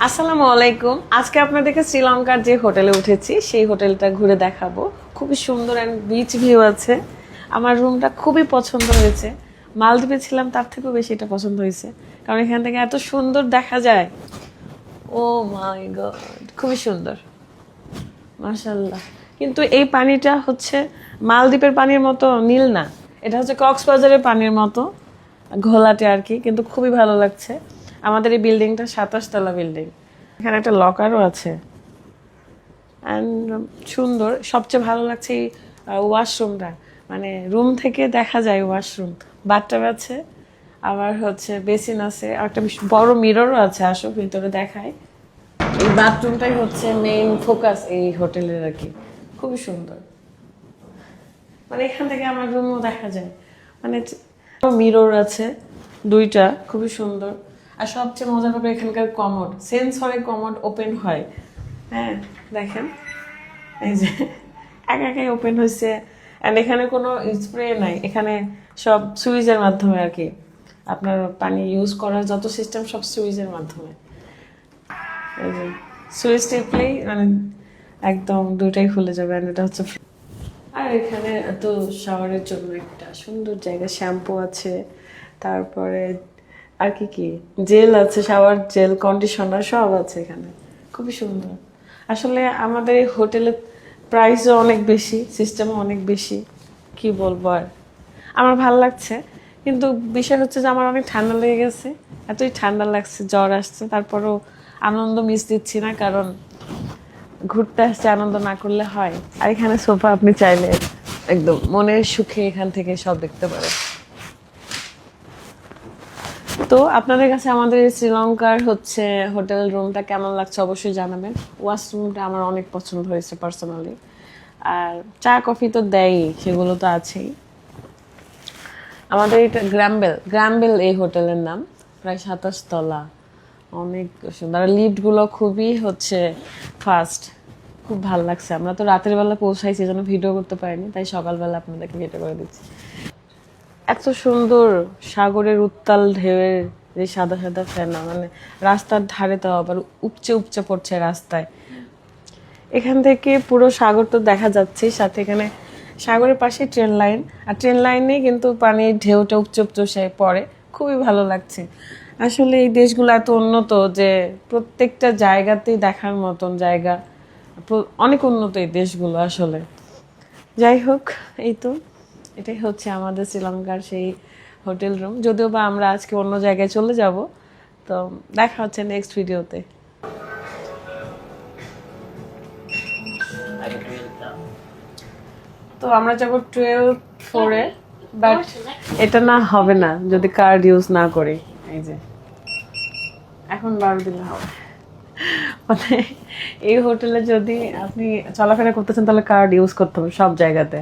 আসসালামু আলাইকুম। আজকে আপনাদেরকে শ্রীলঙ্কার যে হোটেলে উঠেছি সেই হোটেলটা ঘুরে দেখাবো। খুবই সুন্দর অ্যান্ড বিচ ভিউ আছে। আমার রুমটা খুবই পছন্দ হয়েছে। মালদ্বীপে ছিলাম তার থেকেও বেশি এটা পছন্দ হয়েছে, কারণ এখান থেকে এত সুন্দর দেখা যায়। ও মাই গড, খুবই সুন্দর, মাশাআল্লাহ। কিন্তু এই পানিটা হচ্ছে মালদ্বীপের পানির মতো নীল না, এটা হচ্ছে কক্সবাজারের পানির মতো ঘোলাটে আর কি, কিন্তু খুবই ভালো লাগছে। আমাদের এই বিল্ডিংটা 27 তলা বিল্ডিং। এখানে একটা লকারও আছে অ্যান্ড সুন্দর। সবচেয়ে ভালো লাগছে এই ওয়াশরুমটা, মানে রুম থেকে দেখা যায় ওয়াশরুম, বাথটাব আছে, আবার হচ্ছে বেসিন আছে, আর একটা বড় মিররও আছে। আসো ভিতরে দেখায়। এই বাথরুমটাই হচ্ছে মেইন ফোকাস এই হোটেলের আর কি। খুবই সুন্দর, মানে এখান থেকে আমার রুমও দেখা যায়, মানে মিরর আছে দুইটা, খুবই সুন্দর। আর সবচেয়ে মজার ব্যাপার এখানকার কমোড, সেন্সরে কমোড ওপেন হয়। হ্যাঁ দেখেন, এই যে একাই ওপেন হয়েছে। অ্যান্ড এখানে কোনো স্প্রে নাই, এখানে সব সুইচের মাধ্যমে আর কি। আপনার পানি ইউজ করার যত সিস্টেম সব সুইচের মাধ্যমে। এই যে সুইচ টিপলেই মানে একদম দুইটাই খুলে যাবে। অ্যান্ড এটা হচ্ছে আর এখানে তো শাওয়ারের জন্য একটা সুন্দর জায়গা, শ্যাম্পু আছে, তারপরে আর কি কি জেল আছে, শাওয়ার জেল, কন্ডিশনার সব আছে এখানে। খুবই সুন্দর। আসলে আমাদের এই হোটেলের প্রাইসও অনেক বেশি, সিস্টেমও অনেক বেশি, কি বলবো আর। আমার ভালো লাগছে, কিন্তু বিষয় হচ্ছে যে আমার অনেক ঠান্ডা লেগে গেছে, এতই ঠান্ডা লাগছে, জ্বর আসছে, তারপরও আনন্দ মিস দিচ্ছি না, কারণ ঘুরতে আসছে, আনন্দ না করলে হয়। আর এখানে সোফা, আপনি চাইলে একদম মনের সুখে এখান থেকে সব দেখতে পারেন। তো আপনাদের কাছে আমাদের শ্রীলঙ্কার হচ্ছে হোটেল রুমটা কেমন লাগছে অবশ্যই জানাবেন। ওয়াশরুমটা আমার অনেক পছন্দ হয়েছে পার্সোনালি। আর চা কফি তো দেয়ই, সেগুলো তো আছেই। আমাদের এটা গ্রামবেল এই হোটেলের নাম, প্রায় 27 তলা, অনেক সুন্দর। লিফটগুলো খুবই হচ্ছে ফাস্ট, খুব ভালো লাগছে। আমরা তো রাতের বেলা পৌঁছাইছি, যেন ভিডিও করতে পারিনি, তাই সকালবেলা আপনাদেরকে ভিডিও করে দিচ্ছি। এত সুন্দর সাগরের উত্তাল ঢেউয়ের যে সাদা সাদা ফেনা, মানে রাস্তার ধারে তো আবার উপচে উপচে পড়ছে রাস্তায়। এখান থেকে পুরো সাগর তো দেখা যাচ্ছে, সাথে এখানে সাগরের পাশে ট্রেন লাইন, আর ট্রেন লাইনে কিন্তু পানির ঢেউটা উপচে উপচে পড়ে। খুবই ভালো লাগছে। আসলে এই দেশগুলো এত উন্নত যে প্রত্যেকটা জায়গাতেই দেখার মতন জায়গা, অনেক উন্নত এই দেশগুলো আসলে। যাই হোক, এই তো এটাই হচ্ছে আমাদের শ্রীলঙ্কার সেই হোটেল রুম। যদিও বা আমরা আজকে অন্য জায়গায় চলে যাব, তো দেখা হচ্ছে নেক্সট ভিডিওতে। তো আমরা যাব 12 ফ্লোরে, বাট এটা না হবে না যদি কার্ড ইউজ না করি। এই যে এখন 12 দিলে হবে, মানে এই হোটেলে যদি আপনি চলাফেরা করতেছেন তাহলে কার্ড ইউজ করতে হবে সব জায়গাতে।